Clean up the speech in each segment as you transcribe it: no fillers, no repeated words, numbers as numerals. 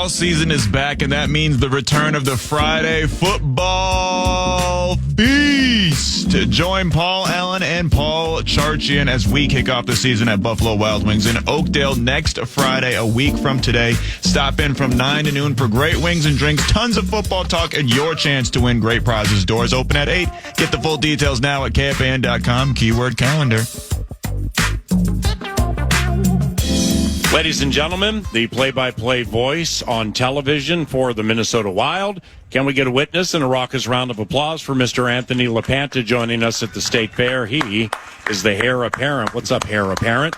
Football season is back, and that means the return of the Friday football feast. Join Paul Allen and Paul Charchian as we kick off the season at Buffalo Wild Wings in Oakdale next Friday, a week from today. Stop in from 9 to noon for great wings and drinks, tons of football talk, and your chance to win great prizes. Doors open at 8. Get the full details now at KFAN.com, keyword calendar. Ladies and gentlemen, the play-by-play voice on television for the Minnesota Wild. Can we get a witness and a raucous round of applause for Mr. Anthony LaPanta joining us at the State Fair? He is the heir apparent. What's up, heir apparent?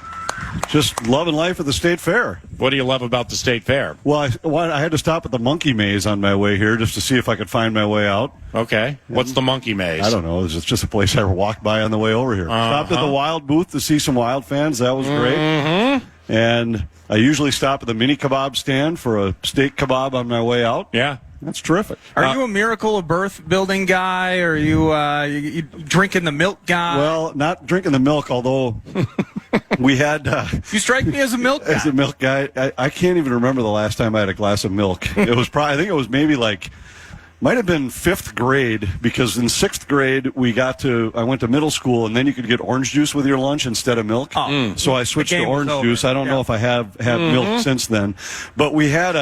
Just loving life at the State Fair. What do you love about the State Fair? Well, I had to stop at the Monkey Maze on my way here just to see if I could find my way out. Okay. What's the Monkey Maze? I don't know. It's just a place I walked by on the way over here. Stopped at the Wild booth to see some Wild fans. That was great. Mm-hmm. And I usually stop at the mini kebab stand for a steak kebab on my way out. Yeah. That's terrific. Are you a Miracle of Birth building guy, or are you drinking the milk guy? Well, not drinking the milk, although we had... you strike me as a milk guy. As a milk guy. I can't even remember the last time I had a glass of milk. It was probably, I think it was maybe might have been 5th grade, because in 6th grade I went to middle school, and then you could get orange juice with your lunch instead of milk. So I switched to orange juice. I don't know if I have milk since then. But we had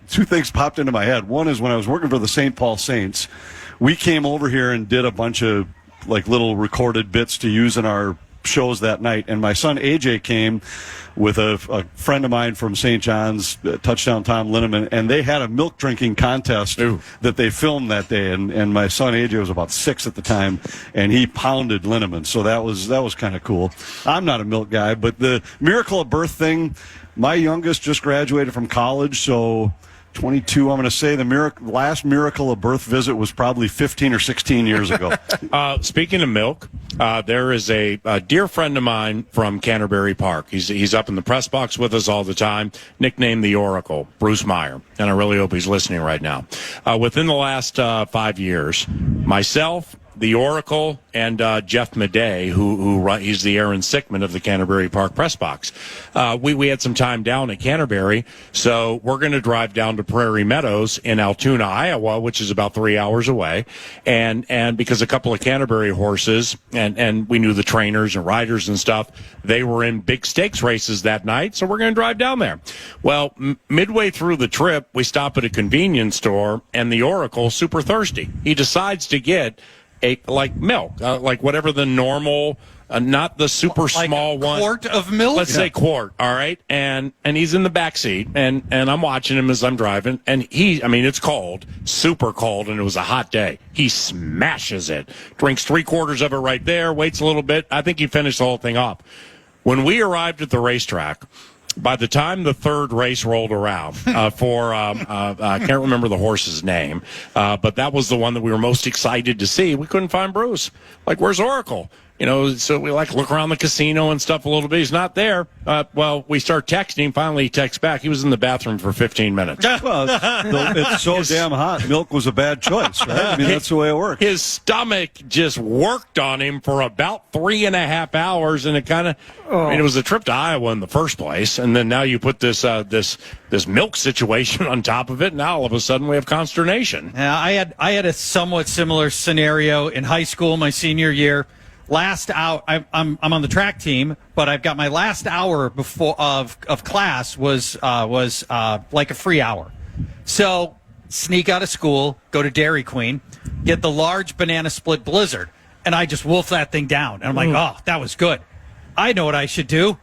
two things popped into my head. One is when I was working for the St. Paul Saints, we came over here and did a bunch of little recorded bits to use in our shows that night, and my son AJ came with a friend of mine from St. John's, Touchdown Tom Linneman, and they had a milk drinking contest that they filmed that day, and my son AJ was about 6 at the time, and he pounded Linneman, so that was kind of cool. I'm not a milk guy, but the Miracle of Birth thing, my youngest just graduated from college, so 22, I'm going to say the last Miracle of Birth visit was probably 15 or 16 years ago. Speaking of milk, there is a dear friend of mine from Canterbury Park. He's up in the press box with us all the time, nicknamed the Oracle, Bruce Meyer, and I really hope he's listening right now. Within the last 5 years, myself, the Oracle, and Jeff Madej, he's the Aaron Sickman of the Canterbury Park press box. We had some time down at Canterbury, so we're going to drive down to Prairie Meadows in Altoona, Iowa, which is about 3 hours away. And because a couple of Canterbury horses, and we knew the trainers and riders and stuff, they were in big stakes races that night, so we're going to drive down there. Well, midway through the trip, we stop at a convenience store, and the Oracle, super thirsty. He decides to get milk, whatever the normal, not the super small one. Quart of milk? Let's say quart, all right? And he's in the back seat, and I'm watching him as I'm driving, and it's cold, super cold, and it was a hot day. He smashes it, drinks 3/4 of it right there, waits a little bit. I think he finished the whole thing up. When we arrived at the racetrack, by the time the third race rolled around I can't remember the horse's name, but that was the one that we were most excited to see. We couldn't find Bruce. Where's Oracle? So we look around the casino and stuff a little bit. He's not there. We start texting. Finally, he texts back. He was in the bathroom for 15 minutes. Well, it's so damn hot. Milk was a bad choice, right? That's the way it works. His stomach just worked on him for about 3.5 hours, and it kind of, it was a trip to Iowa in the first place, and then now you put this milk situation on top of it, and now all of a sudden we have consternation. Yeah, I had a somewhat similar scenario in high school, my senior year. Last hour, I'm on the track team, but I've got my last hour before of class was like a free hour. So sneak out of school, go to Dairy Queen, get the large banana split blizzard, and I just wolf that thing down. And I'm like, oh, that was good. I know what I should do.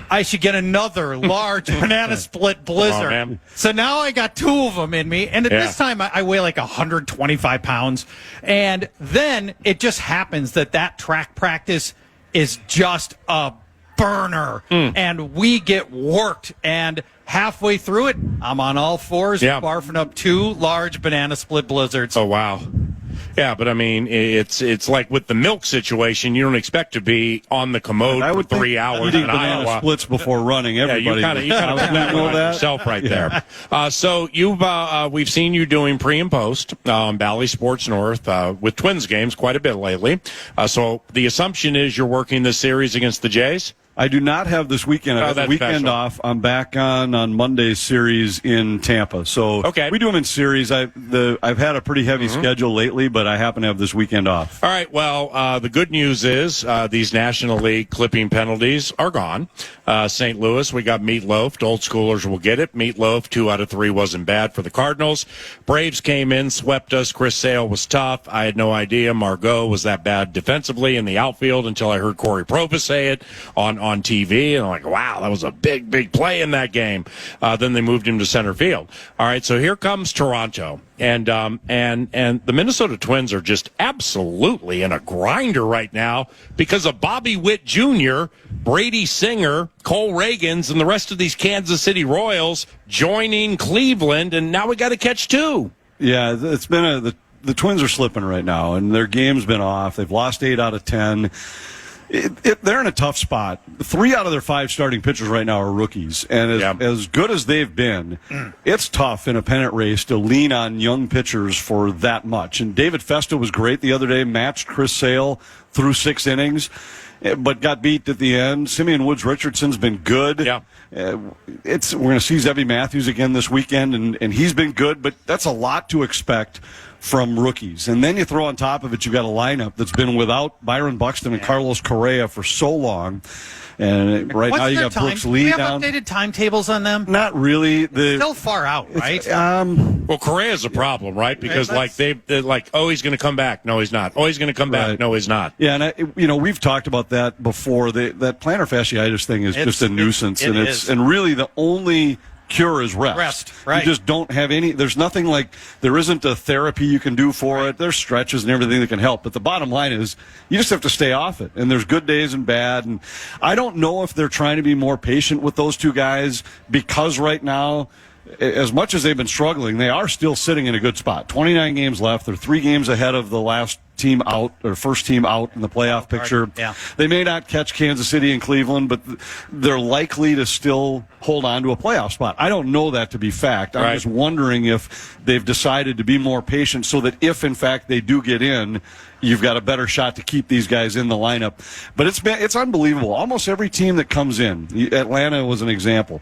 I should get another large banana split blizzard. Oh, so now I got 2 of them in me, and at this time I weigh 125 pounds. And then it just happens that track practice is just a burner, and we get worked. And halfway through it, I'm on all fours, barfing up 2 large banana split blizzards. Oh, wow. Yeah, but it's like with the milk situation, you don't expect to be on the commode for 3 hours in Iowa. Splits before running. Everybody, you kind of know that yourself right there. So we've seen you doing pre and post on Bally Sports North with Twins games quite a bit lately. So the assumption is you're working this series against the Jays. I do not have this weekend. I have the weekend special. off. I'm back on Monday's series in Tampa. So we do them in series. I've had a pretty heavy schedule lately, but I happen to have this weekend off. All right. Well, the good news is these National League clipping penalties are gone. St. Louis, we got Meatloaf. Old schoolers will get it. Meatloaf, 2 out of 3 wasn't bad for the Cardinals. Braves came in, swept us. Chris Sale was tough. I had no idea Margot was that bad defensively in the outfield until I heard Corey Provis say it on TV, and I'm like, wow, that was a big play in that game. Then they moved him to center field. All right, so here comes Toronto, and the Minnesota Twins are just absolutely in a grinder right now because of Bobby Witt Jr., Brady Singer, Cole Reagans, and the rest of these Kansas City Royals joining Cleveland, and now we got to catch 2. Yeah, it's been the Twins are slipping right now, and their game's been off. They've lost 8 out of 10. They're in a tough spot. 3 out of their 5 starting pitchers right now are rookies. And as good as they've been, it's tough in a pennant race to lean on young pitchers for that much. And David Festa was great the other day, matched Chris Sale through 6 innings, but got beat at the end. Simeon Woods Richardson's been good. Yeah. We're going to see Zebby Matthews again this weekend, and he's been good, but that's a lot to expect from rookies. And then you throw on top of it, you've got a lineup that's been without Byron Buxton and Carlos Correa for so long. And now you got Brooks Lee do we have down. updated timetables on them? Not really. Still far out, right? Well, Correa's a problem, right? Because they're like, oh, he's going to come back. No, he's not. Oh, he's going to come back. No, he's not. Yeah, and we've talked about that before. That plantar fasciitis thing is just a nuisance, and really the only cure is rest. Right. You just don't have any. There's nothing like, there isn't a therapy you can do for it. There's stretches and everything that can help. But the bottom line is you just have to stay off it. And there's good days and bad. And I don't know if they're trying to be more patient with those two guys, because right now, as much as they've been struggling, they are still sitting in a good spot. 29 games left. They're 3 games ahead of the last team out, or first team out in the playoff picture. Yeah. They may not catch Kansas City and Cleveland, but they're likely to still hold on to a playoff spot. I don't know that to be fact. I'm just wondering if they've decided to be more patient so that if, in fact, they do get in, you've got a better shot to keep these guys in the lineup. But it's unbelievable. Almost every team that comes in, Atlanta was an example,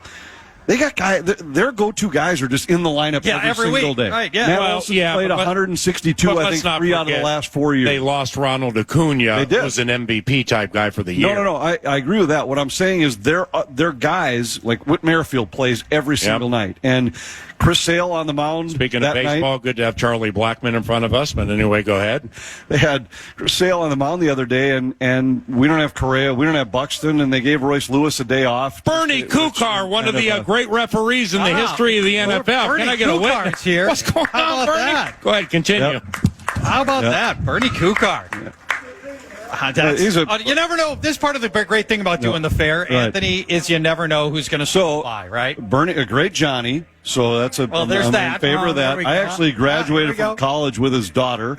they got guys. Their go-to guys are just in the lineup every single week. day. Right, yeah. Matt Wilson played 162, I think, 3 out of the last 4 years. They lost Ronald Acuna, who was an MVP type guy for the year. No. I agree with that. What I'm saying is they're guys, like Whit Merrifield plays every single night. And Chris Sale on the mound. Speaking of baseball, good to have Charlie Blackmon in front of us. But anyway, go ahead. They had Chris Sale on the mound the other day, and we don't have Correa, we don't have Buxton, and they gave Royce Lewis a day off. Bernie Kukar, one of the great referees in the history of the NFL. Can I get a witness here? What's going on, Bernie? That? Go ahead, continue. Yep. How about that? Bernie Kukar. You never know. This part of the great thing about doing the fair, Anthony, is you never know who's going to fly, right? Bernie, a great Johnny. So that's I'm in favor of that. I actually graduated from college with his daughter.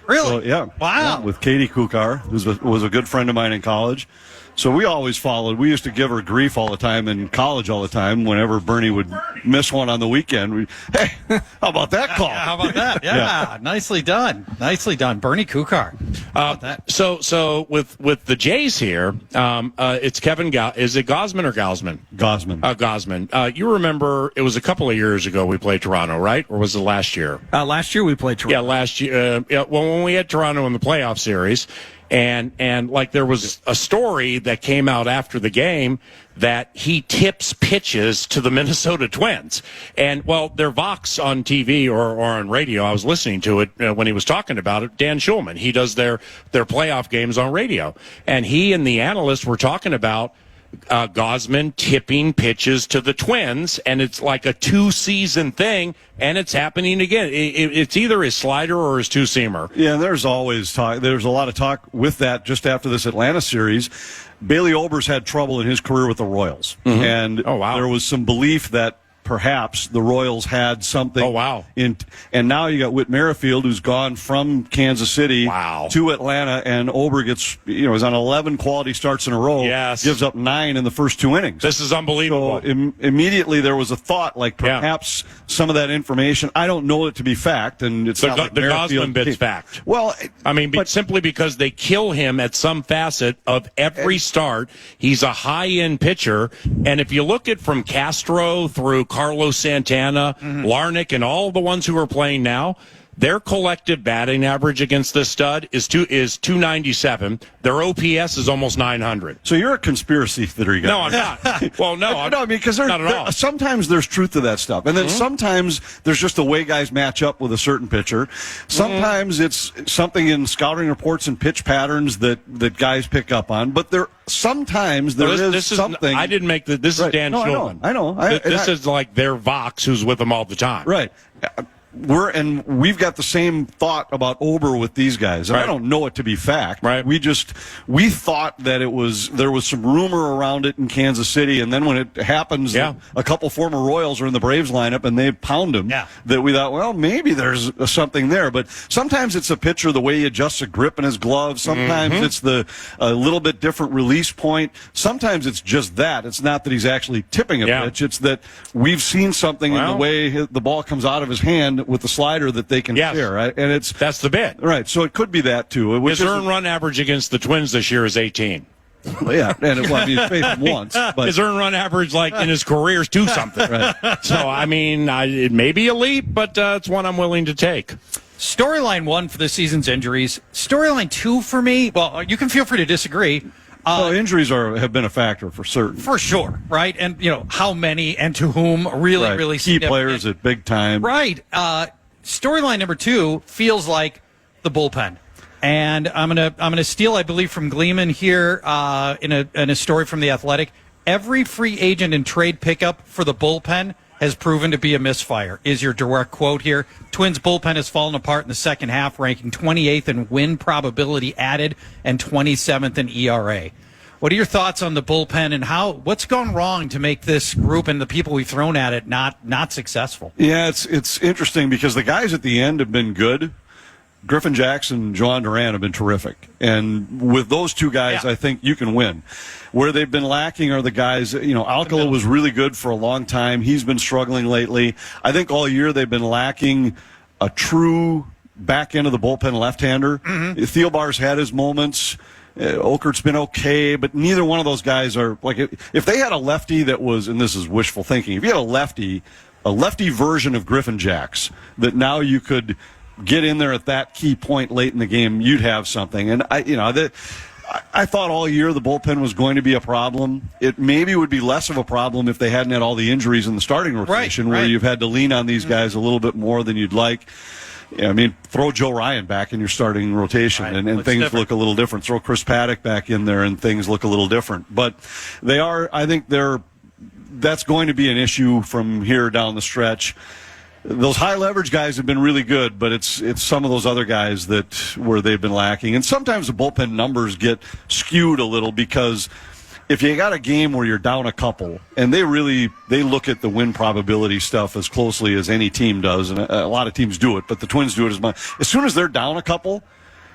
Really? So, Wow. With Katie Kukar, who was a good friend of mine in college. So we always followed. We used to give her grief all the time in college all the time whenever Bernie would miss one on the weekend. Hey, how about that call? How about that? Yeah. Nicely done. Nicely done. Bernie Kukar. How about that? So with the Jays here, it's Kevin is it Gausman or Gausman? Gausman. Gausman. You remember it was a couple of years ago we played Toronto, right? Or was it last year? Last year we played Toronto. Yeah, last year. Well, when we had Toronto in the playoff series, and like there was a story that came out after the game that he tips pitches to the Minnesota Twins. And, well, their Vox on TV or on radio, I was listening to it when he was talking about it, Dan Schulman. He does their playoff games on radio. And he and the analyst were talking about Gausman tipping pitches to the Twins, and it's like a 2-season thing, and it's happening again. It's either his slider or his two-seamer. Yeah, there's always talk. There's a lot of talk with that just after this Atlanta series. Bailey Ober's had trouble in his career with the Royals, and there was some belief that perhaps the Royals had something. Oh, wow. And now you got Whit Merrifield, who's gone from Kansas City to Atlanta, and Ober gets, is on 11 quality starts in a row. Yes. Gives up 9 in the first 2 innings. This is unbelievable. So immediately there was a thought, like perhaps some of that information, I don't know it to be fact, and it's not like the Gosman bit's fact. Well, I mean, simply because they kill him at some facet of every start. He's a high-end pitcher, and if you look at from Castro through Carlos Santana, Larnick, and all the ones who are playing now, their collective batting average against this stud is 297. Their OPS is almost 900. So you're a conspiracy theory guy. No, I'm not. Well, no, I mean, because not at all. Sometimes there's truth to that stuff, and then sometimes there's just the way guys match up with a certain pitcher. Sometimes it's something in scouting reports and pitch patterns that guys pick up on. But sometimes there is something. I didn't make this is Dan Schulman. I know. This is like their Vox, who's with them all the time. Right. We've got the same thought about Ober with these guys, and I don't know it to be fact. Right. We thought that there was some rumor around it in Kansas City, and then when it happens, a couple former Royals are in the Braves lineup and they pound him. Yeah. That we thought, well, maybe there's something there, but sometimes it's a pitcher, the way he adjusts a grip in his glove. Sometimes it's a little bit different release point. Sometimes it's just that. It's not that he's actually tipping a pitch. It's that we've seen something in the way the ball comes out of his hand with the slider that they can share, right? And that's the bit, right? So it could be that too. His earned run average against the Twins this year is 18. Well, yeah, and he's faced him once. But his earned run average, like in his career, is 2 something. Right. So I mean, it may be a leap, but it's one I'm willing to take. Storyline 1 for this season's injuries. Storyline 2 for me. Well, you can feel free to disagree. Injuries have been a factor for certain. For sure, right? And, how many and to whom really key players at big time. Right. Storyline number 2 feels like the bullpen. And I'm gonna steal, I believe, from Gleeman here in a story from The Athletic. Every free agent and trade pickup for the bullpen has proven to be a misfire, is your direct quote here. Twins bullpen has fallen apart in the second half, ranking 28th in win probability added and 27th in ERA. What are your thoughts on the bullpen and what's gone wrong to make this group and the people we've thrown at it not successful? Yeah, it's interesting because the guys at the end have been good. Griffin Jackson, Joan Duran have been terrific. And with those two guys, I think you can win. Where they've been lacking are the guys, Alcala was really good for a long time. He's been struggling lately. I think all year they've been lacking a true back end of the bullpen left-hander. Thielbar's had his moments. Okert's been okay, but neither one of those guys are like, if they had a lefty that was, and this is wishful thinking, if you had a lefty version of Griffin Jacks that now you could get in there at that key point late in the game, you'd have something. And I thought all year the bullpen was going to be a problem. It maybe would be less of a problem if they hadn't had all the injuries in the starting rotation, where you've had to lean on these guys a little bit more than you'd like. Yeah, I mean, throw Joe Ryan back in your starting rotation, and things look a little different. Throw Chris Paddock back in there, and things look a little different. But I think that's going to be an issue from here down the stretch. Those high leverage guys have been really good, but it's some of those other guys where they've been lacking. And sometimes the bullpen numbers get skewed a little because if you got a game where you're down a couple, and they look at the win probability stuff as closely as any team does, and a lot of teams do it, but the Twins do it as much. As soon as they're down a couple,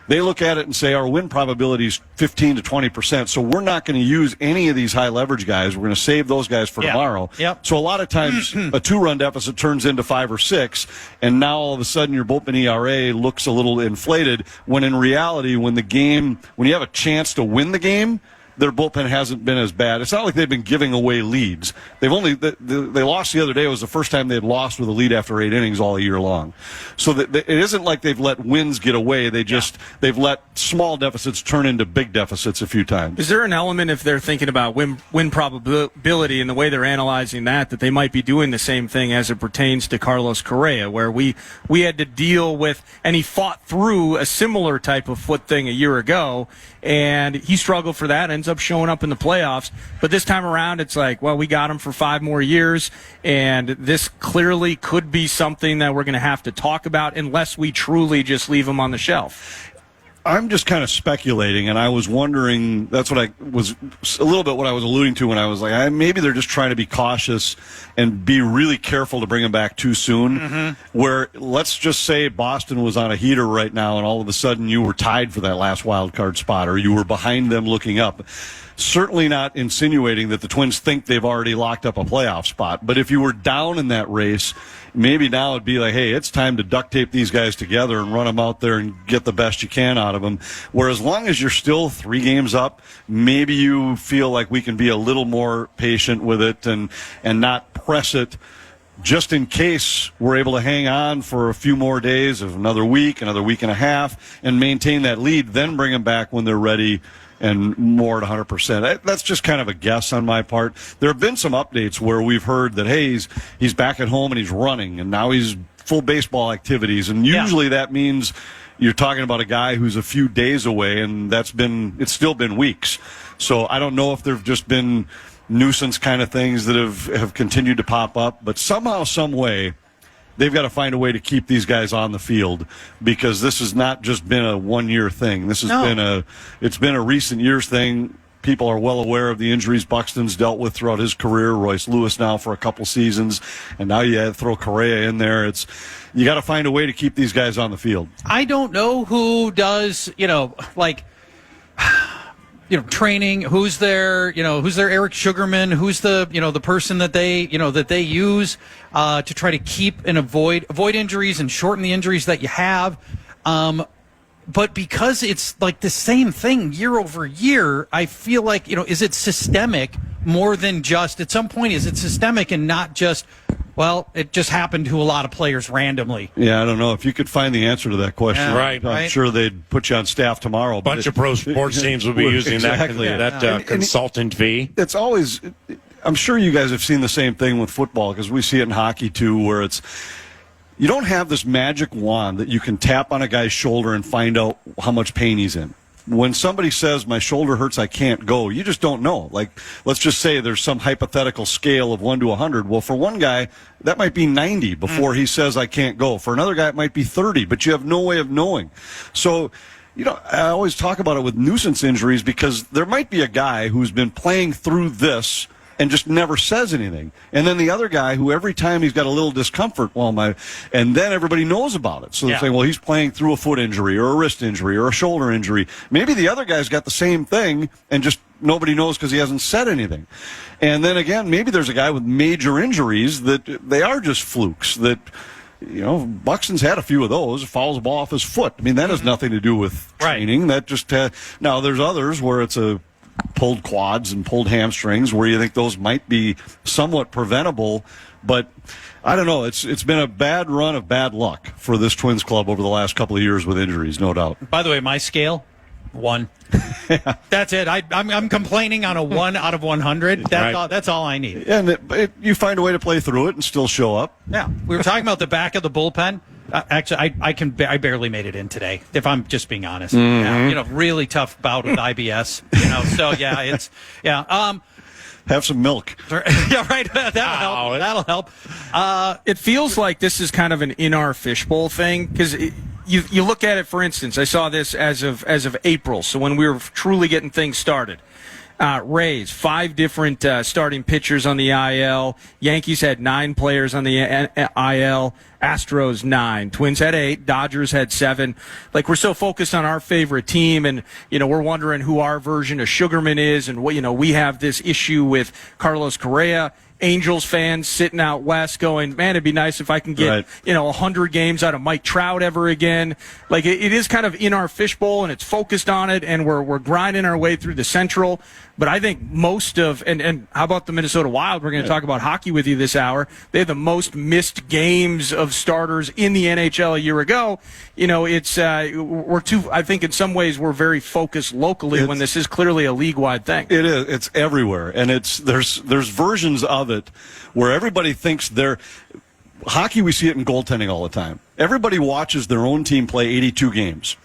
they look at it and say, our win probability is 15 to 20%, so we're not going to use any of these high leverage guys. We're going to save those guys for tomorrow. Yep. So a lot of times a 2-run deficit turns into 5 or 6, and now all of a sudden your bullpen ERA looks a little inflated, when in reality, when you have a chance to win the game, their bullpen hasn't been as bad. It's not like they've been giving away leads. They lost the other day. It was the first time they had lost with a lead after 8 innings all year long. So it isn't like they've let wins get away. They've let small deficits turn into big deficits a few times. Is there an element, if they're thinking about win probability and the way they're analyzing that they might be doing the same thing as it pertains to Carlos Correa, where we had to deal with, and he fought through a similar type of foot thing a year ago, and he struggled for that, ends up showing up in the playoffs. But this time around, it's like, well, we got him for 5 more years, and this clearly could be something that we're going to have to talk about unless we truly just leave him on the shelf. I'm just kind of speculating, and I was wondering, that's what I was, a little bit what I was alluding to when I was like, maybe they're just trying to be cautious and be really careful to bring him back too soon. Where, let's just say Boston was on a heater right now, and all of a sudden you were tied for that last wild card spot, or you were behind them looking up. Certainly not insinuating that the Twins think they've already locked up a playoff spot. But if you were down in that race, maybe now it'd be like, hey, it's time to duct tape these guys together and run them out there and get the best you can out of them. Where as long as you're still 3 games up, maybe you feel like we can be a little more patient with it and not press it just in case we're able to hang on for a few more days, of another week and a half, and maintain that lead, then bring them back when they're ready and more at 100%. That's just kind of a guess on my part. There have been some updates where we've heard that, hey, he's back at home and he's running, and now he's full baseball activities. And usually that means you're talking about a guy who's a few days away, and it's still been weeks. So I don't know if there have just been nuisance kind of things that have continued to pop up, but somehow, some way, they've got to find a way to keep these guys on the field, because this has not just been a one-year thing. This has been a recent years thing. People are well aware of the injuries Buxton's dealt with throughout his career. Royce Lewis now for a couple seasons, and now you throw Correa in there. You got to find a way to keep these guys on the field. I don't know who does, training, who's their Eric Sugarman, who's the person that they use to try to keep and avoid injuries and shorten the injuries that you have. But because it's like the same thing year over year, I feel like, is it systemic more than just, at some point, is it systemic and not just, well, it just happened to a lot of players randomly? Yeah, I don't know. If you could find the answer to that question, Right. I'm sure they'd put you on staff tomorrow. A bunch of pro sports teams will be using that consultant fee. It's always, I'm sure you guys have seen the same thing with football, because we see it in hockey too, where you don't have this magic wand that you can tap on a guy's shoulder and find out how much pain he's in. When somebody says, my shoulder hurts, I can't go, you just don't know. Like, let's just say there's some hypothetical scale of 1 to 100. Well, for one guy, that might be 90 before he says, I can't go. For another guy, it might be 30, but you have no way of knowing. So, I always talk about it with nuisance injuries, because there might be a guy who's been playing through this and just never says anything. And then the other guy who every time he's got a little discomfort, and then everybody knows about it. So they're saying, well, he's playing through a foot injury or a wrist injury or a shoulder injury. Maybe the other guy's got the same thing and just nobody knows because he hasn't said anything. And then again, maybe there's a guy with major injuries that they are just flukes that, Buxton's had a few of those, fouls the ball off his foot. I mean, that has nothing to do with training. That just, now there's others where it's pulled quads and pulled hamstrings where you think those might be somewhat preventable, but I don't know. It's been a bad run of bad luck for this Twins club over the last couple of years with injuries, no doubt. By the way, my scale, 1. That's it. I'm complaining on a 1 out of 100. That's all I need. And you find a way to play through it and still show up. Yeah, we were talking about the back of the bullpen. Actually, I barely made it in today, if I'm just being honest. Yeah, really tough bout with IBS. Have some milk. Yeah, right. That'll help. It feels like this is kind of an in our fishbowl thing, because you look at it. For instance, I saw this as of April, so when we were truly getting things started. Rays, 5 different starting pitchers on the IL. Yankees had 9 players on the IL. Astros 9. Twins had 8. Dodgers had 7. Like, we're so focused on our favorite team, and we're wondering who our version of Sugarman is, and we have this issue with Carlos Correa. Angels fans sitting out west going, man, it'd be nice if I can get 100 games out of Mike Trout ever again. Like, it is kind of in our fishbowl, and it's focused on it, and we're grinding our way through the Central. But I think most of and how about the Minnesota Wild? We're going to talk about hockey with you this hour. They have the most missed games of starters in the NHL a year ago. I think in some ways we're very focused locally when this is clearly a league-wide thing. It is. It's everywhere, and there's versions of it where everybody thinks hockey. We see it in goaltending all the time. Everybody watches their own team play 82 games.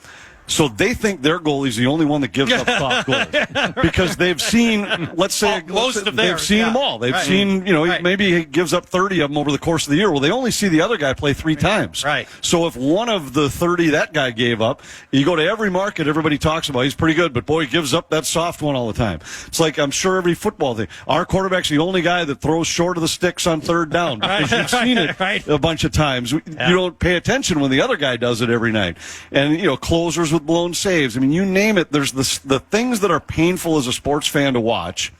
So they think their goalie's the only one that gives up soft goals because they've seen, they've seen them all. They've seen, maybe he gives up 30 of them over the course of the year. Well, they only see the other guy play 3 times. Right. So if one of the 30 that guy gave up, you go to every market, everybody talks about he's pretty good, but boy, he gives up that soft one all the time. It's like, I'm sure every football thing. Our quarterback's the only guy that throws short of the sticks on 3rd down because you've seen it a bunch of times. You don't pay attention when the other guy does it every night. And, closers with blown saves. I mean, you name it. There's the things that are painful as a sports fan to watch.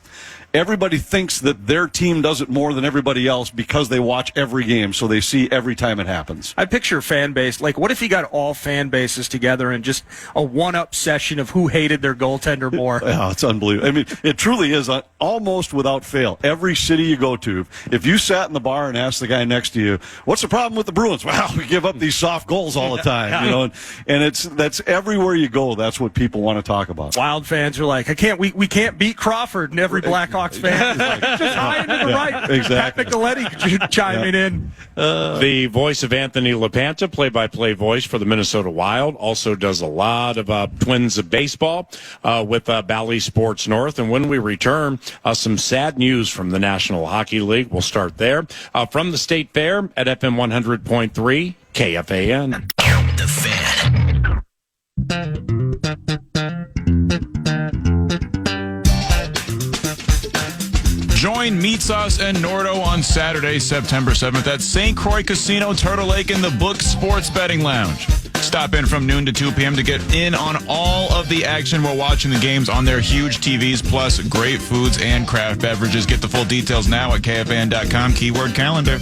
Everybody thinks that their team does it more than everybody else because they watch every game, so they see every time it happens. I picture fan base. Like, what if you got all fan bases together and just a one-up session of who hated their goaltender more? Oh, it's unbelievable. I mean, it truly is almost without fail. Every city you go to, if you sat in the bar and asked the guy next to you, "What's the problem with the Bruins?" Well, we give up these soft goals all the time, and that's everywhere you go. That's what people want to talk about. Wild fans are like, we can't beat Crawford, and every Blackhawks fan is like, just high into the right. Exactly. Pat Nicoletti chiming in. The voice of Anthony LaPanta, play-by-play voice for the Minnesota Wild, also does a lot of Twins of baseball with Bally Sports North. And when we return, some sad news from the National Hockey League. We'll start there. From the State Fair at FM 100.3 KFAN. The Fan. Join Meets Us and Nordo on Saturday, September 7th at St. Croix Casino, Turtle Lake in the Book Sports Betting Lounge. Stop in from noon to 2 p.m. to get in on all of the action while watching the games on their huge TVs, plus great foods and craft beverages. Get the full details now at KFAN.com, keyword calendar.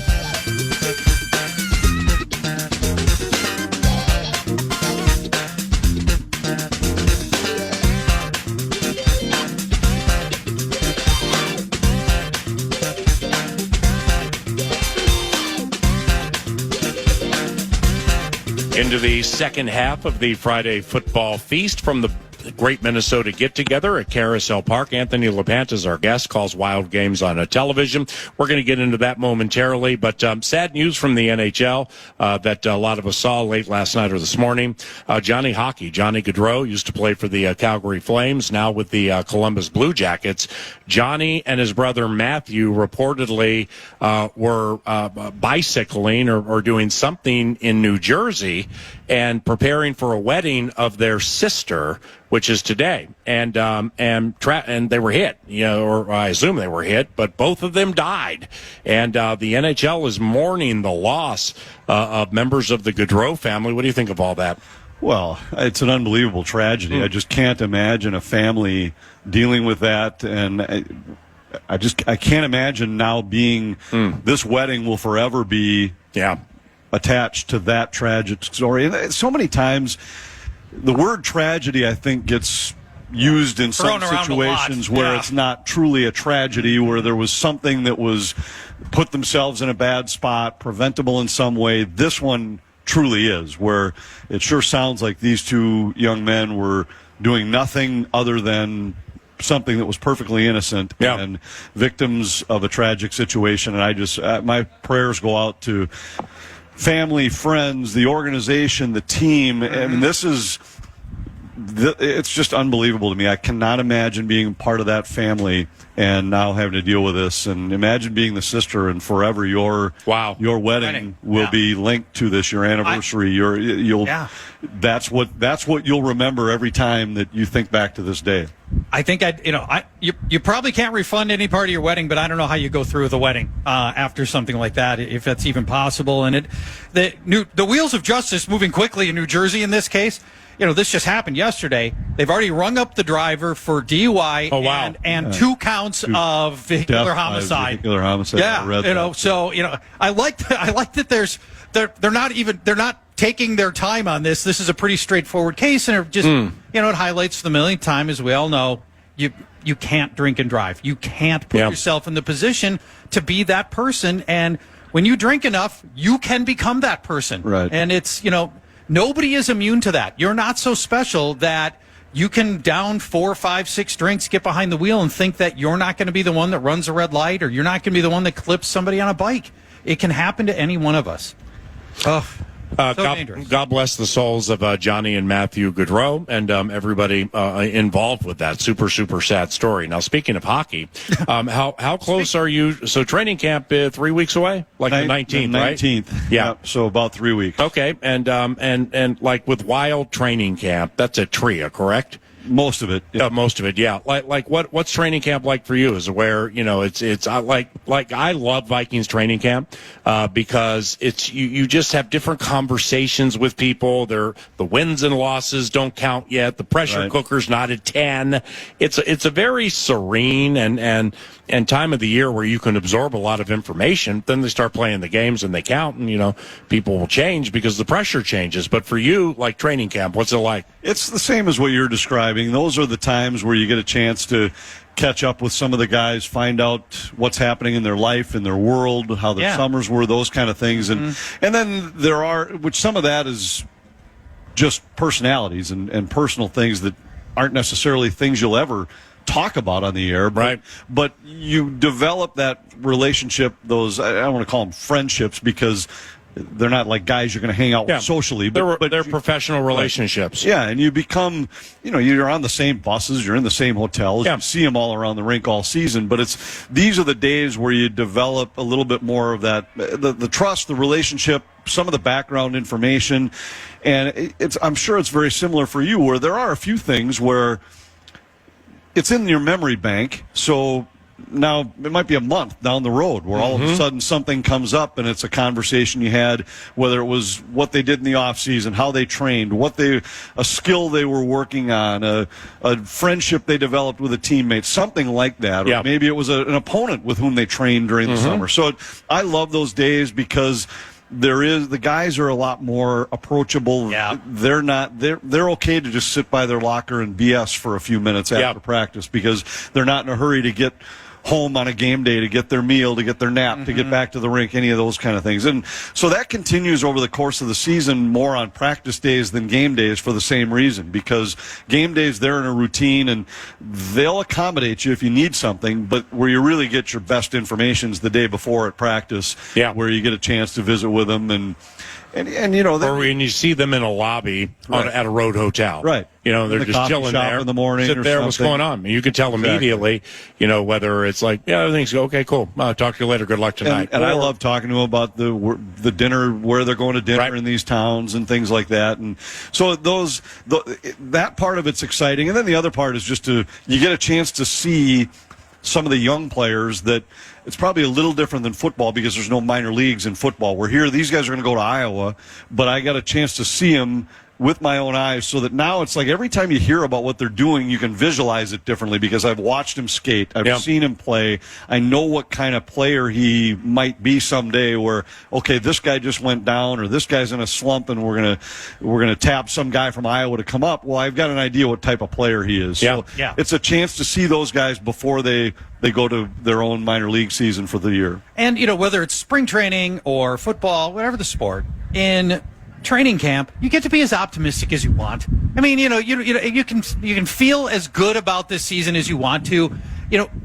Into the second half of the Friday football feast from the great Minnesota get-together at Carousel Park. Anthony LaPanta is our guest, calls Wild games on television. We're going to get into that momentarily, but sad news from the NHL that a lot of us saw late last night or this morning. Johnny Gaudreau used to play for the Calgary Flames, now with the Columbus Blue Jackets. Johnny and his brother Matthew reportedly were bicycling or doing something in New Jersey and preparing for a wedding of their sister, which is today, and they were hit, or I assume they were hit, but both of them died, and the NHL is mourning the loss of members of the Gaudreau family. What do you think of all that? Well, it's an unbelievable tragedy. I just can't imagine a family dealing with that, and I can't imagine now being this wedding will forever be attached to that tragic story. And so many times, the word tragedy, I think, gets used in some situations where it's not truly a tragedy, where there was something that was put themselves in a bad spot, preventable in some way. This one truly is, where it sure sounds like these two young men were doing nothing other than something that was perfectly innocent and victims of a tragic situation. And I just, my prayers go out to family, friends, the organization, the team. I mean, it's just unbelievable to me. I cannot imagine being part of that family and now having to deal with this. And imagine being the sister, and forever your wedding will be linked to this, your anniversary. That's what you'll remember every time that you think back to this day. I think you probably can't refund any part of your wedding, but I don't know how you go through with a wedding after something like that, if that's even possible. And the wheels of justice moving quickly in New Jersey in this case. This just happened yesterday. They've already rung up the driver for DUI and 2 counts of vehicular homicide. Vehicular homicide. Yeah, so I like that they're not taking their time on this. This is a pretty straightforward case, and it just it highlights for the millionth time, as we all know, you can't drink and drive. You can't put yourself in the position to be that person, and when you drink enough, you can become that person. Right. And it's nobody is immune to that. You're not so special that you can down 4, 5, 6 drinks, get behind the wheel, and think that you're not going to be the one that runs a red light, or you're not going to be the one that clips somebody on a bike. It can happen to any one of us. Oh. dangerous. God bless the souls of Johnny and Matthew Gaudreau and everybody involved with that super sad story. Now, speaking of hockey, how close are you? So training camp 3 weeks away, like the 19th, right? 19th. Yeah. Yep, so about 3 weeks. Okay, and like with Wild training camp, that's a tria, correct? Most of it. Yeah. Most of it, yeah. Like what's training camp like for you? Is it where it's like I love Vikings training camp because it's you just have different conversations with people. The wins and losses don't count yet. The pressure cooker's not at 10. It's a very serene and time of the year where you can absorb a lot of information. Then they start playing the games and they count, and people will change because the pressure changes. But for you, like training camp, what's it like? It's the same as what you're describing. Those are the times where you get a chance to catch up with some of the guys, find out what's happening in their life, in their world, how their summers were, those kind of things. And then there are, which some of that is just personalities and personal things that aren't necessarily things you'll ever talk about on the air, but you develop that relationship, those, I don't want to call them friendships because they're not like guys you're going to hang out with socially, but they're professional relationships. Yeah, and you become, you're on the same buses, you're in the same hotels, you see them all around the rink all season, but these are the days where you develop a little bit more of that, the trust, the relationship, some of the background information, and I'm sure it's very similar for you, where there are a few things where it's in your memory bank, so now it might be a month down the road where all of a sudden something comes up and it's a conversation you had, whether it was what they did in the off season, how they trained, a skill they were working on, a friendship they developed with a teammate, something like that. Or maybe it was an opponent with whom they trained during the summer. So I love those days because the guys are a lot more approachable. Yeah. They're okay to just sit by their locker and BS for a few minutes after practice because they're not in a hurry to get home on a game day, to get their meal, to get their nap, to get back to the rink, any of those kind of things. And so that continues over the course of the season more on practice days than game days for the same reason, because game days, they're in a routine and they'll accommodate you if you need something, but where you really get your best information is the day before at practice, where you get a chance to visit with them and or when you see them in a lobby at a road hotel, right? They're just chilling there in the morning. Sit there, what's going on? You can tell immediately. Whether it's like, everything's okay, cool. Talk to you later. Good luck tonight. And I love talking to them about the dinner, where they're going to dinner in these towns and things like that. And so that part of it's exciting. And then the other part is just you get a chance to see some of the young players that. It's probably a little different than football because there's no minor leagues in football. We're here. These guys are going to go to Iowa, but I got a chance to see them with my own eyes so that now it's like every time you hear about what they're doing, you can visualize it differently because I've watched him skate. I've seen him play. I know what kind of player he might be someday where, okay, this guy just went down or this guy's in a slump and we're going to tap some guy from Iowa to come up. Well, I've got an idea what type of player he is. So it's a chance to see those guys before they go to their own minor league season for the year. And, whether it's spring training or football, whatever the sport, in training camp, you get to be as optimistic as you want. I mean, you can feel as good about this season as you want to.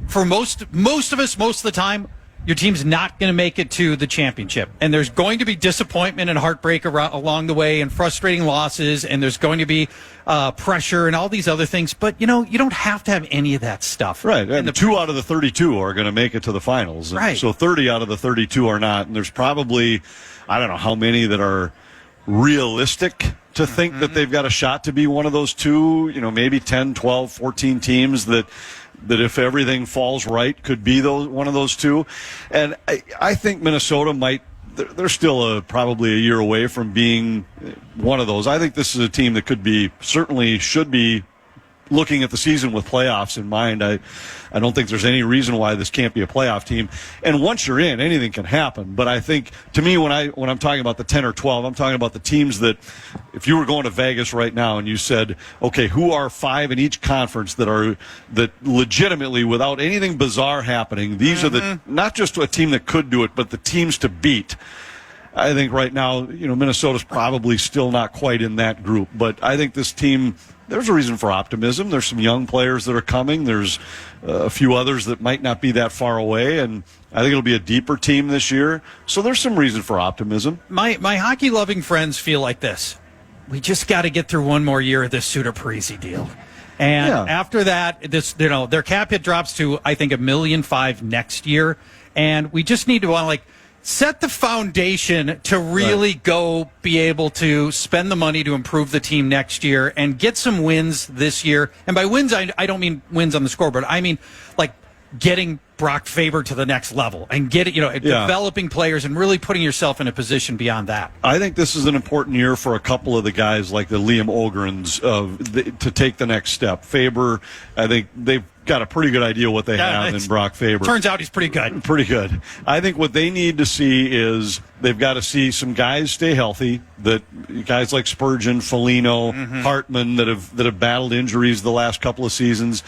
For most of us, most of the time, your team's not going to make it to the championship. And there's going to be disappointment and heartbreak along the way and frustrating losses, and there's going to be pressure and all these other things. But, you don't have to have any of that stuff. Right. And 2 out of the 32 are going to make it to the finals. Right. So 30 out of the 32 are not. And there's probably, I don't know how many that are realistic to think that they've got a shot to be one of those two, maybe 10, 12, 14 teams that if everything falls right could be one of those two. And I think Minnesota they're still probably a year away from being one of those. I think this is a team that certainly should be looking at the season with playoffs in mind. I don't think there's any reason why this can't be a playoff team. And once you're in, anything can happen. But I think, to me, when I'm talking about the 10 or 12, I'm talking about the teams that, if you were going to Vegas right now and you said, okay, who are 5 in each conference that legitimately, without anything bizarre happening, these are not just a team that could do it, but the teams to beat. I think right now, Minnesota's probably still not quite in that group. But I think this team, there's a reason for optimism. There's some young players that are coming. There's a few others that might not be that far away. And I think it'll be a deeper team this year. So there's some reason for optimism. My hockey-loving friends feel like this. We just got to get through one more year of this Suter Parisi deal. And after that, their cap hit drops to, I think, $1.5 million next year. And we just need to set the foundation to really go be able to spend the money to improve the team next year and get some wins this year. And by wins, I don't mean wins on the scoreboard. I mean, getting Brock Faber to the next level and developing players and really putting yourself in a position beyond that. I think this is an important year for a couple of the guys like the Liam Ogrens to take the next step. Faber, I think they've got a pretty good idea what they have in Brock Faber. Turns out he's pretty good. Pretty good. I think what they need to see is they've got to see some guys stay healthy. That guys like Spurgeon, Foligno, Hartman that have battled injuries the last couple of seasons.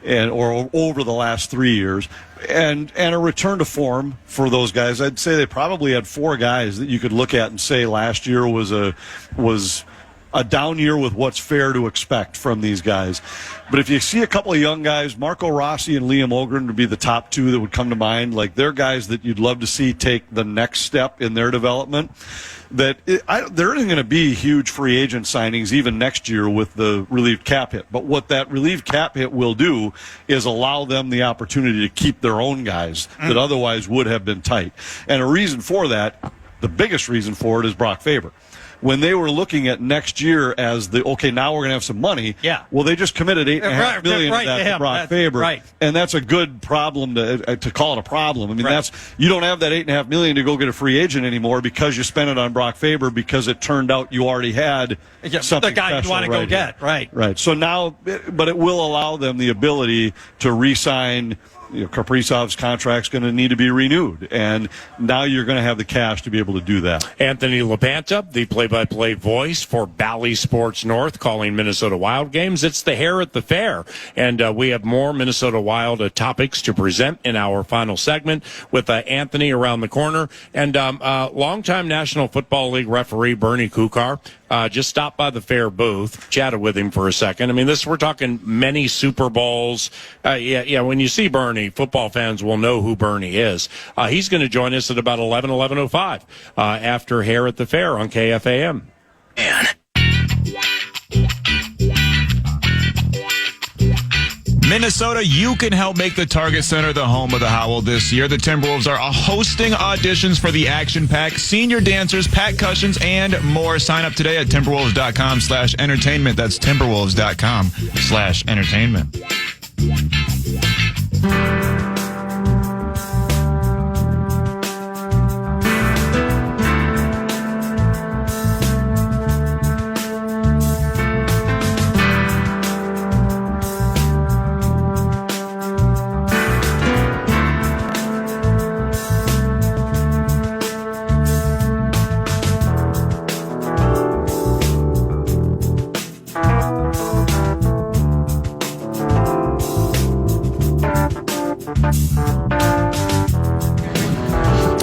Or over the last 3 years, and a return to form for those guys. I'd say they probably had 4 guys that you could look at and say last year was a down year with what's fair to expect from these guys. But if you see a couple of young guys, Marco Rossi and Liam Ogren would be the top 2 that would come to mind. They're guys that you'd love to see take the next step in their development. There isn't going to be huge free agent signings even next year with the relieved cap hit. But what that relieved cap hit will do is allow them the opportunity to keep their own guys that otherwise would have been tight. And a reason for that, the biggest reason for it, is Brock Faber. When they were looking at next year as now we're going to have some money. Yeah. Well, they just committed $8.5 million to that to Brock Faber. Right. And that's a good problem to call it a problem. I mean, you don't have that $8.5 million to go get a free agent anymore because you spent it on Brock Faber because it turned out you already had something the guy you want to go get. Right. So now, but it will allow them the ability to re-sign. Kaprizov's contract's going to need to be renewed, and now you're going to have the cash to be able to do that. Anthony LaPanta, the play-by-play voice for Bally Sports North, calling Minnesota Wild games. It's the hair at the fair, and we have more Minnesota Wild topics to present in our final segment with Anthony around the corner. And longtime National Football League referee Bernie Kukar just stopped by the fair booth, chatted with him for a second. I mean, we're talking many Super Bowls. When you see Bernie, football fans will know who Bernie is. He's going to join us at about 11:05 after Hair at the Fair on KFAN. Minnesota, you can help make the Target Center the home of the Howl this year. The Timberwolves are hosting auditions for the Action Pack, senior dancers, Pat Cushions, and more. Sign up today at timberwolves.com/entertainment. That's timberwolves.com/entertainment.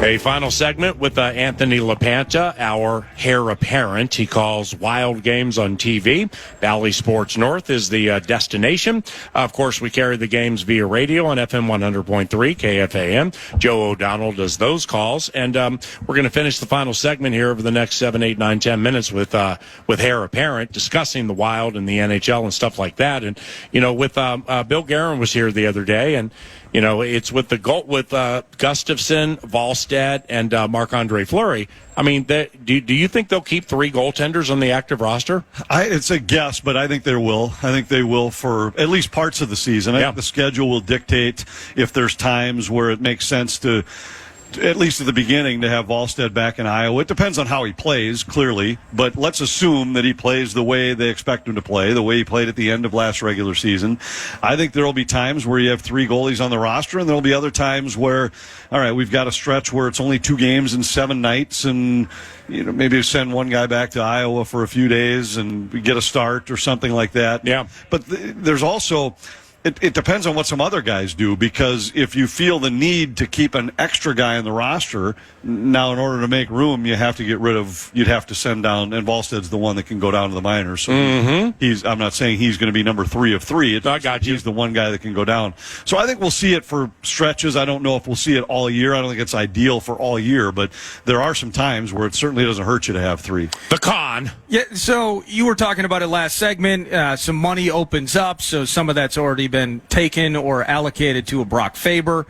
A final segment with Anthony LaPanta, our heir apparent. He calls Wild games on TV. Bally Sports North is the destination. Of course, we carry the games via radio on FM 100.3 KFAN. Joe O'Donnell does those calls. And we're going to finish the final segment here over the next 7, 8, 9, 10 minutes with heir apparent, discussing the Wild and the NHL and stuff like that. And, Bill Guerin was here the other day, and it's with Gustafsson, Wallstedt, and Marc-Andre Fleury. I mean, do you think they'll keep 3 goaltenders on the active roster? It's a guess, but I think they will. I think they will for at least parts of the season. I think the schedule will dictate if there's times where it makes sense to, at least at the beginning, to have Wallstedt back in Iowa. It depends on how he plays, clearly, but let's assume that he plays the way they expect him to play, the way he played at the end of last regular season. I think there will be times where you have 3 goalies on the roster, and there will be other times where, all right, we've got a stretch where it's only 2 games in 7 nights, and maybe send one guy back to Iowa for a few days and we get a start or something like that. Yeah. But there's also It depends on what some other guys do, because if you feel the need to keep an extra guy on the roster, now in order to make room, you'd have to send down, and Volstead's the one that can go down to the minors. So I'm not saying he's going to be number 3 of 3. I got you. He's the one guy that can go down. So I think we'll see it for stretches. I don't know if we'll see it all year. I don't think it's ideal for all year, but there are some times where it certainly doesn't hurt you to have 3. The con. Yeah, so you were talking about it last segment. Some money opens up, so some of that's already been taken or allocated to a Brock Faber.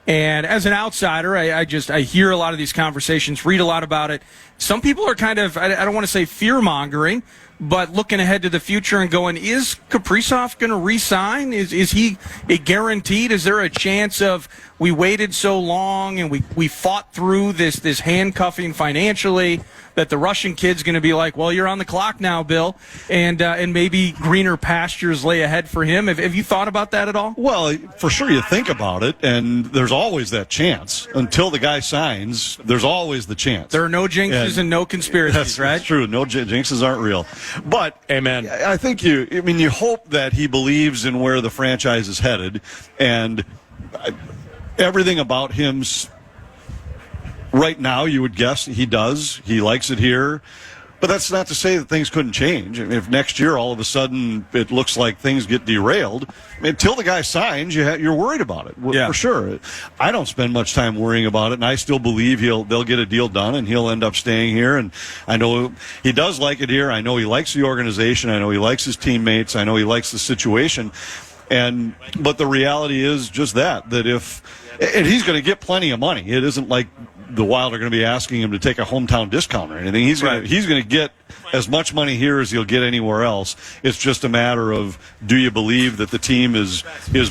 And as an outsider, I hear a lot of these conversations, read a lot about it. Some people are kind of, I don't want to say fear-mongering, but looking ahead to the future and going, is Kaprizov going to re-sign? Is he guaranteed? Is there a chance of, we waited so long and we fought through this handcuffing financially, that the Russian kid's going to be like, well, you're on the clock now, Bill, and maybe greener pastures lay ahead for him? Have you thought about that at all? Well, for sure you think about it, and there's always that chance. Until the guy signs, there's always the chance. There are no jinxes and no conspiracies, right? That's true. No jinxes aren't real. But amen. I think you hope that he believes in where the franchise is headed, and everything about him right now, you would guess he does. He likes it here. But that's not to say that things couldn't change. I mean, if next year all of a sudden it looks like things get derailed, until the guy signs, you're worried about it, for sure. I don't spend much time worrying about it, and I still believe they'll get a deal done and he'll end up staying here. And I know he does like it here. I know he likes the organization. I know he likes his teammates. I know he likes the situation. But the reality is just that and he's going to get plenty of money. It isn't like the Wild are going to be asking him to take a hometown discount or anything. He's going to get as much money here as he'll get anywhere else. It's just a matter of, do you believe that the team is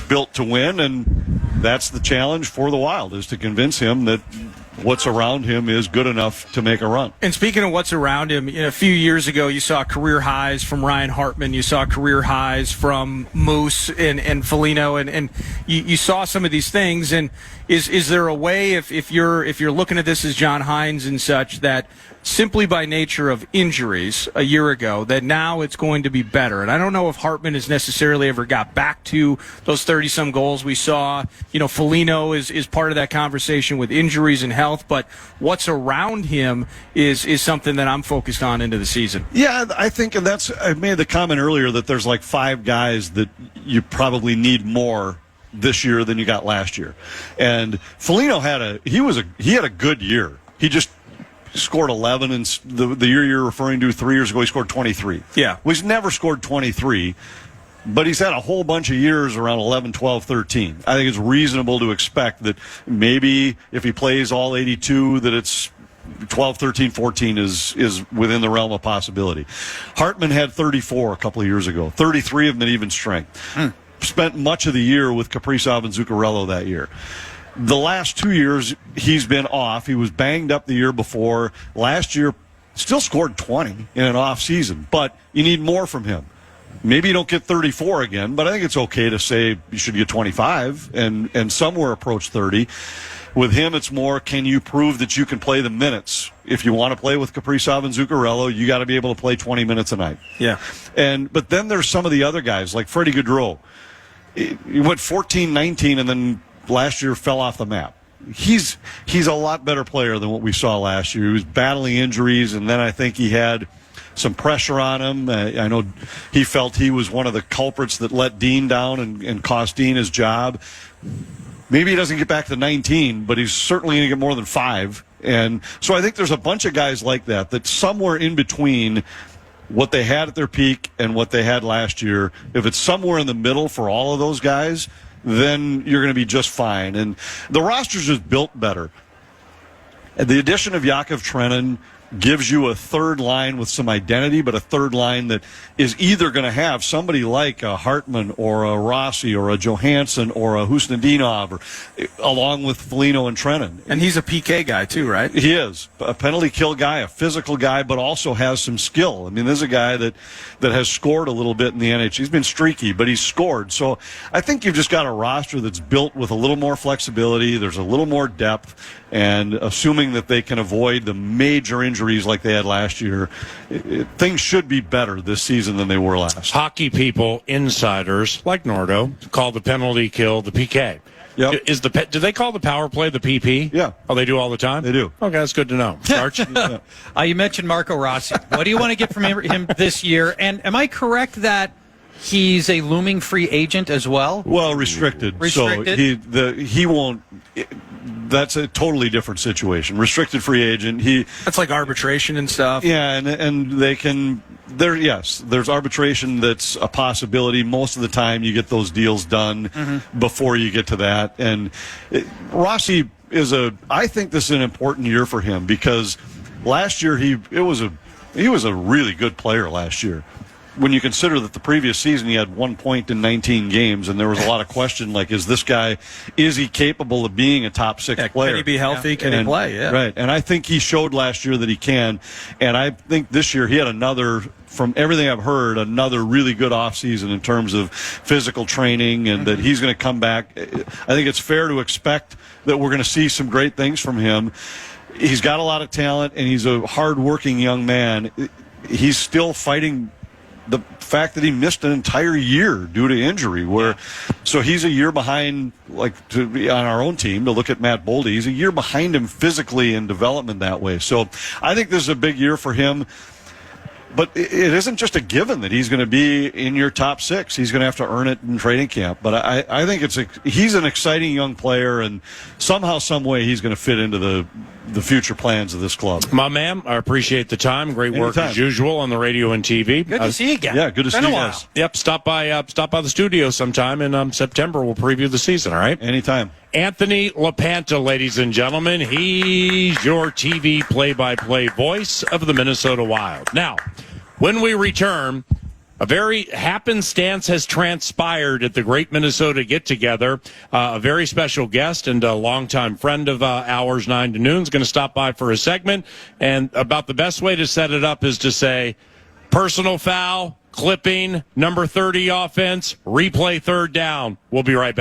built to win? And that's the challenge for the Wild, is to convince him that what's around him is good enough to make a run. And speaking of what's around him, a few years ago you saw career highs from Ryan Hartman, you saw career highs from Moose and Foligno, and you saw some of these things. And is there a way, if you're looking at this as John Hines and such, that simply by nature of injuries a year ago, that now it's going to be better? And I don't know if Hartman has necessarily ever got back to those 30-some goals we saw. Foligno is part of that conversation with injuries and health, but what's around him is something that I'm focused on into the season. Yeah, I think, and I made the comment earlier that there's like 5 guys that you probably need more this year than you got last year. And Foligno had a good year. He just scored 11, and the year you're referring to 3 years ago, he scored 23. Yeah. Well, he's never scored 23, but he's had a whole bunch of years around 11, 12, 13. I think it's reasonable to expect that maybe if he plays all 82, that it's 12, 13, 14 is within the realm of possibility. Hartman had 34 a couple of years ago, 33 of them at even strength. Spent much of the year with Kaprizov and Zuccarello that year. The last 2 years, he's been off. He was banged up the year before. Last year, still scored 20 in an off season, but you need more from him. Maybe you don't get 34 again, but I think it's okay to say you should get 25 and somewhere approach 30. With him, it's more, can you prove that you can play the minutes? If you want to play with Kaprizov and Zuccarello, you got to be able to play 20 minutes a night. Yeah. But then there's some of the other guys, like Freddie Gaudreau. He went 14-19 and then last year fell off the map. He's a lot better player than what we saw last year. He was battling injuries, and then I think he had some pressure on him. I know he felt he was one of the culprits that let Dean down and cost Dean his job. Maybe he doesn't get back to 19, but he's certainly going to get more than 5. And so I think there's a bunch of guys like that somewhere in between what they had at their peak and what they had last year, if it's somewhere in the middle for all of those guys, then you're going to be just fine. And the roster's just built better. And the addition of Yakov Trenin gives you a third line with some identity, but a third line that is either going to have somebody like a Hartman or a Rossi or a Johansson or a Husnudinov, along with Foligno and Trenin. And he's a PK guy too, right? He is. A penalty kill guy, a physical guy, but also has some skill. I mean, there's a guy that has scored a little bit in the NHL. He's been streaky, but he's scored. So I think you've just got a roster that's built with a little more flexibility. There's a little more depth. And assuming that they can avoid the major injury injuries like they had last year, things should be better this season than they were last. Hockey people, insiders like Nardo, call the penalty kill the PK. Yep. Do they call the power play the PP? Yeah. Oh, they do all the time? They do. Okay, that's good to know. Arch? You mentioned Marco Rossi. What do you want to get from him this year? And am I correct that he's a looming free agent as well? Well, restricted. Restricted? So he won't. That's a totally different situation. Restricted free agent. That's like arbitration and stuff. Yeah, and they can. There's arbitration that's a possibility. Most of the time, you get those deals done before you get to that. And Rossi I think this is an important year for him because last year he was a really good player last year. When you consider that the previous season he had 1 point in 19 games, and there was a lot of question, like, is he capable of being a top six player? Can he be healthy? Yeah. Can he play? Yeah. Right. And I think he showed last year that he can. And I think this year he had from everything I've heard, another really good offseason in terms of physical training, and that he's going to come back. I think it's fair to expect that we're going to see some great things from him. He's got a lot of talent, and he's a hard-working young man. He's still fighting the fact that he missed an entire year due to injury, so he's a year behind, to be on our own team, to look at Matt Boldy, he's a year behind him physically in development that way. So I think this is a big year for him. But it isn't just a given that he's going to be in your top six. He's going to have to earn it in training camp. But I think he's an exciting young player, and somehow, some way, he's going to fit into the future plans of this club. My man, I appreciate the time. Great work as usual on the radio and TV. Good to see you again. Yeah, good to see you guys. Yep, stop by the studio sometime in September. We'll preview the season. All right, anytime. Anthony LaPanta, ladies and gentlemen, he's your TV play-by-play voice of the Minnesota Wild. Now, when we return, a very happenstance has transpired at the Great Minnesota Get-Together. A very special guest and a longtime friend of ours, 9 to noon, is going to stop by for a segment. And about the best way to set it up is to say, personal foul, clipping, number 30 offense, replay third down. We'll be right back.